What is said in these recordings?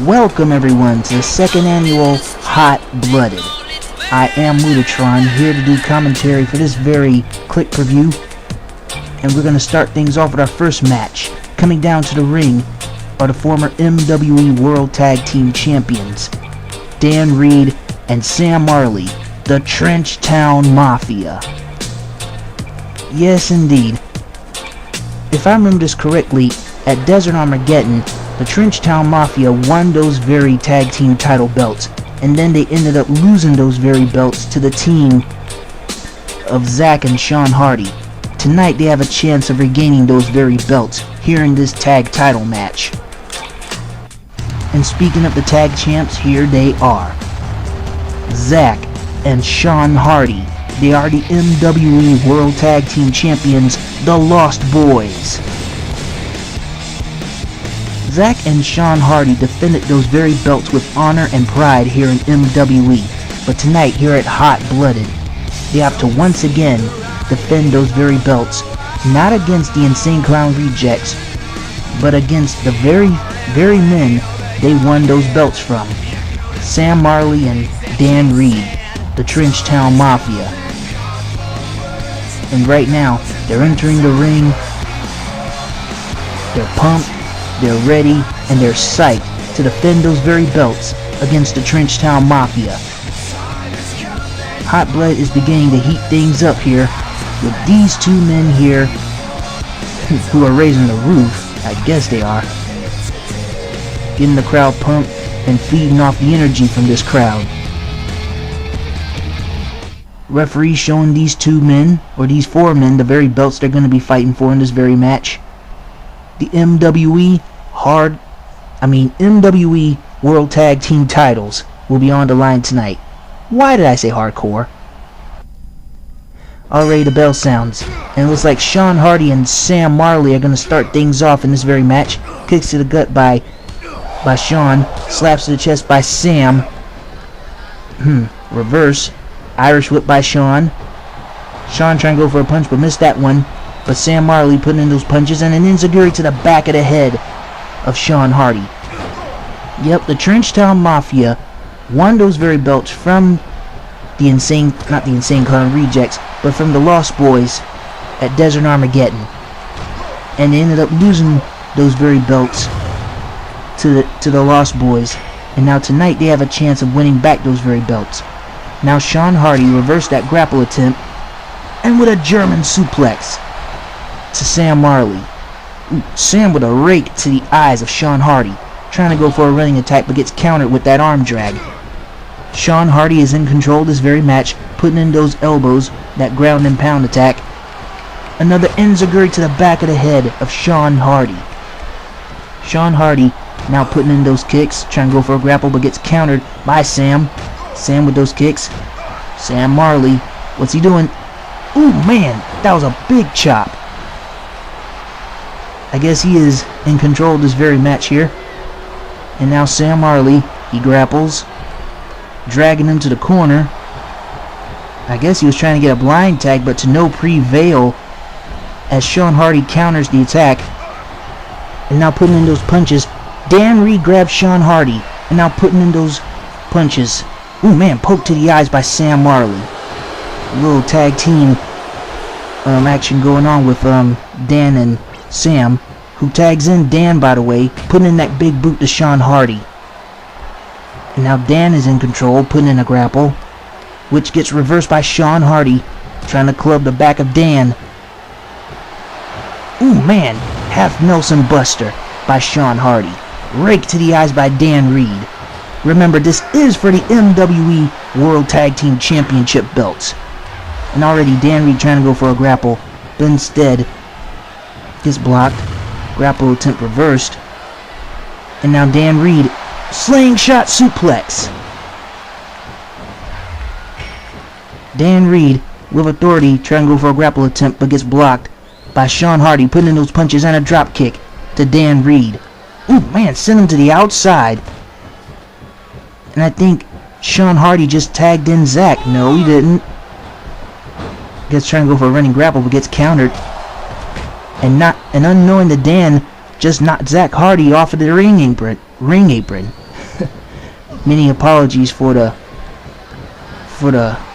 Welcome everyone to the second annual Hotblooded. I am Mutatron, here to do commentary for this very quick preview. And we're going to start things off with our first match. Coming down to the ring are the former MWE World Tag Team Champions, Dan Reed and Sam Marley, the Trenchtown Mafia. Yes indeed. If I remember this correctly, at Desert Armageddon, the Trenchtown Mafia won those very tag team title belts, and then they ended up losing those very belts to the team of Zack and Sean Hardy. Tonight they have a chance of regaining those very belts here in this tag title match. And speaking of the tag champs, here they are. Zack and Sean Hardy. They are the MWE World Tag Team Champions, the Lost Boyz. Zack and Sean Hardy defended those very belts with honor and pride here in MWE, but tonight here at Hotblooded, they have to once again defend those very belts, not against the Insane Clown Rejects, but against the very men they won those belts from, Sam Marley and Dan Reed, the Trenchtown Mafia. And right now, they're entering the ring, they're pumped, they're ready, and they're psyched to defend those very belts against the Trenchtown Mafia. Hot Blood is beginning to heat things up here with these two men here who are raising the roof. I guess they are. Getting the crowd pumped and feeding off the energy from this crowd. Referee showing these two men, or these four men, the very belts they're going to be fighting for in this very match. The MWE World Tag Team titles will be on the line tonight. Why did I say hardcore? Already the bell sounds, and it looks like Sean Hardy and Sam Marley are going to start things off in this very match. Kicks to the gut by Sean, slaps to the chest by Sam. Reverse. Irish whip by Sean. Sean trying to go for a punch but missed that one. But Sam Marley putting in those punches and an enziguri to the back of the head of Sean Hardy. Yep, the Trenchtown Mafia won those very belts from the not the Insane Clown Rejects, but from the Lost Boyz at Desert Armageddon. And they ended up losing those very belts to the Lost Boyz. And now tonight they have a chance of winning back those very belts. Now Sean Hardy reversed that grapple attempt and with a German suplex to Sam Marley. Sam with a rake to the eyes of Sean Hardy, trying to go for a running attack but gets countered with that arm drag. Sean Hardy is in control of this very match, putting in those elbows, that ground and pound attack. Another enziguri to the back of the head of Sean Hardy. Sean Hardy now putting in those kicks, trying to go for a grapple but gets countered by Sam. Sam with those kicks. Sam Marley, what's he doing? Ooh man, that was a big chop. I guess he is in control of this very match here. And now Sam Marley, he grapples, dragging him to the corner. I guess he was trying to get a blind tag, but to no prevail as Sean Hardy counters the attack. And now putting in those punches. Dan Reed grabs Sean Hardy and now putting in those punches. Ooh man, poke to the eyes by Sam Marley. A little tag team action going on with Dan and Sam, who tags in Dan, by the way, putting in that big boot to Sean Hardy. And now Dan is in control, putting in a grapple, which gets reversed by Sean Hardy, trying to club the back of Dan. Ooh man, half Nelson Buster by Sean Hardy. Rake to the eyes by Dan Reed. Remember, this is for the MWE World Tag Team Championship belts. And already Dan Reed trying to go for a grapple, but instead gets blocked. Grapple attempt reversed. And now Dan Reed, slingshot suplex. Dan Reed, with authority, trying to go for a grapple attempt, but gets blocked by Sean Hardy, putting in those punches and a drop kick to Dan Reed. Ooh man, send him to the outside. And I think Sean Hardy just tagged in Zack. No, he didn't. Gets trying to go for a running grapple, but gets countered. And unknowing to Dan, just knocked Zack Hardy off of the ring apron. Many apologies for the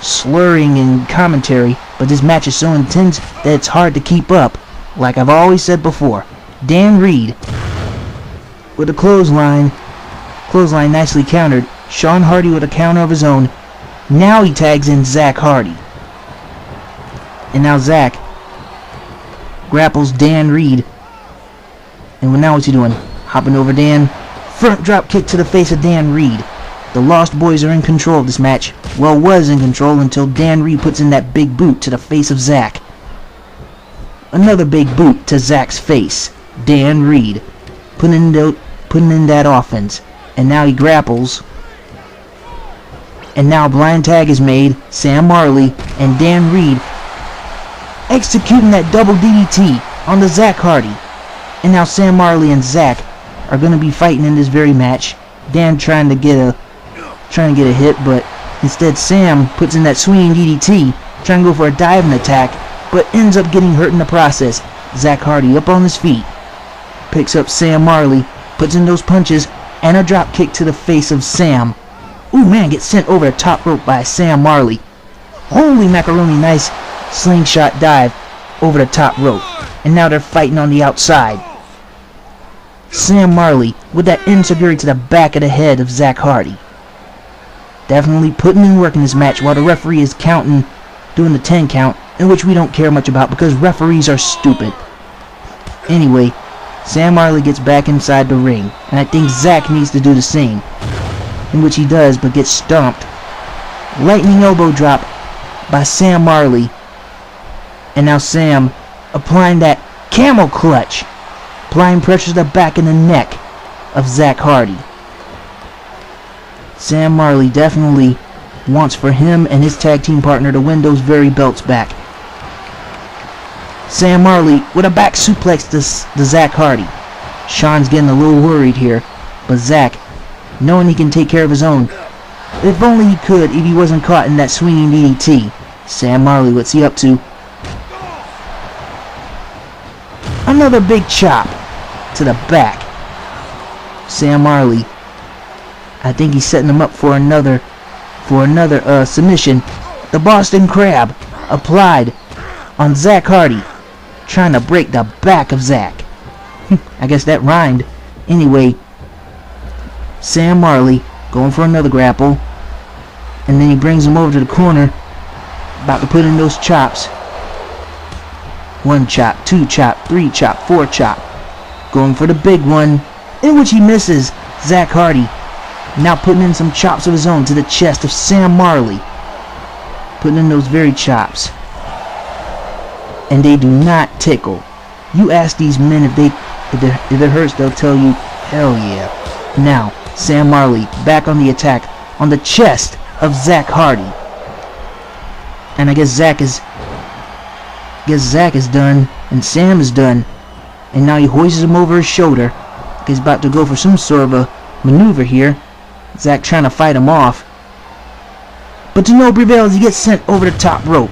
slurring and commentary, but this match is so intense that it's hard to keep up. Like I've always said before, Dan Reed with a clothesline nicely countered. Sean Hardy with a counter of his own. Now he tags in Zach Hardy. And now Zach grapples Dan Reed. And now what's he doing? Hopping over Dan. Front drop kick to the face of Dan Reed. The Lost Boys are in control of this match. Well, was in control until Dan Reed puts in that big boot to the face of Zach. Another big boot to Zach's face. Dan Reed putting in that offense. And now he grapples. And now a blind tag is made. Sam Marley and Dan Reed executing that double DDT on the Zach Hardy. And now Sam Marley and Zach are going to be fighting in this very match. Dan trying to get a hit, but instead Sam puts in that swinging DDT, trying to go for a diving attack, but ends up getting hurt in the process. Zach Hardy up on his feet, picks up Sam Marley, puts in those punches, and a drop kick to the face of Sam. Ooh man, gets sent over the top rope by Sam Marley. Holy macaroni, nice slingshot dive over the top rope. And now they're fighting on the outside. Sam Marley with that enziguri to the back of the head of Zach Hardy. Definitely putting in work in this match while the referee is counting, doing the 10 count, in which we don't care much about because referees are stupid. Anyway, Sam Marley gets back inside the ring, and I think Zach needs to do the same, in which he does but gets stomped. Lightning elbow drop by Sam Marley, and now Sam applying that camel clutch, applying pressure to the back and the neck of Zach Hardy. Sam Marley definitely wants for him and his tag team partner to win those very belts back. Sam Marley with a back suplex to Zach Hardy. Sean's getting a little worried here, but Zach, knowing he can take care of his own, if only he could if he wasn't caught in that swinging DDT. Sam Marley, what's he up to? Another big chop to the back. Sam Marley, I think he's setting him up for another submission. The Boston Crab applied on Zach Hardy, trying to break the back of Zach. I guess that rhymed. Anyway, Sam Marley going for another grapple, and then he brings him over to the corner, about to put in those chops. 1 chop, 2 chop, 3 chop, 4 chop. Going for the big one, in which he misses. Zach Hardy now putting in some chops of his own to the chest of Sam Marley. Putting in those very chops. And they do not tickle. You ask these men if it hurts, they'll tell you, hell yeah. Now, Sam Marley back on the attack on the chest of Zach Hardy. And I guess Zach is done, and Sam is done. And now he hoists him over his shoulder. He's about to go for some sort of a maneuver here. Zach trying to fight him off. But to no prevail as he gets sent over the top rope.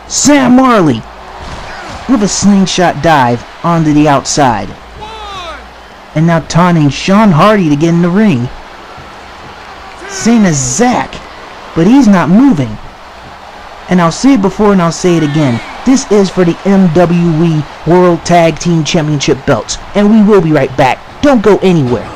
Sam Marley with a slingshot dive onto the outside. And now taunting Sean Hardy to get in the ring. Same as Zach, but he's not moving. And I'll say it before and I'll say it again. This is for the MWE World Tag Team Championship belts. And we will be right back. Don't go anywhere.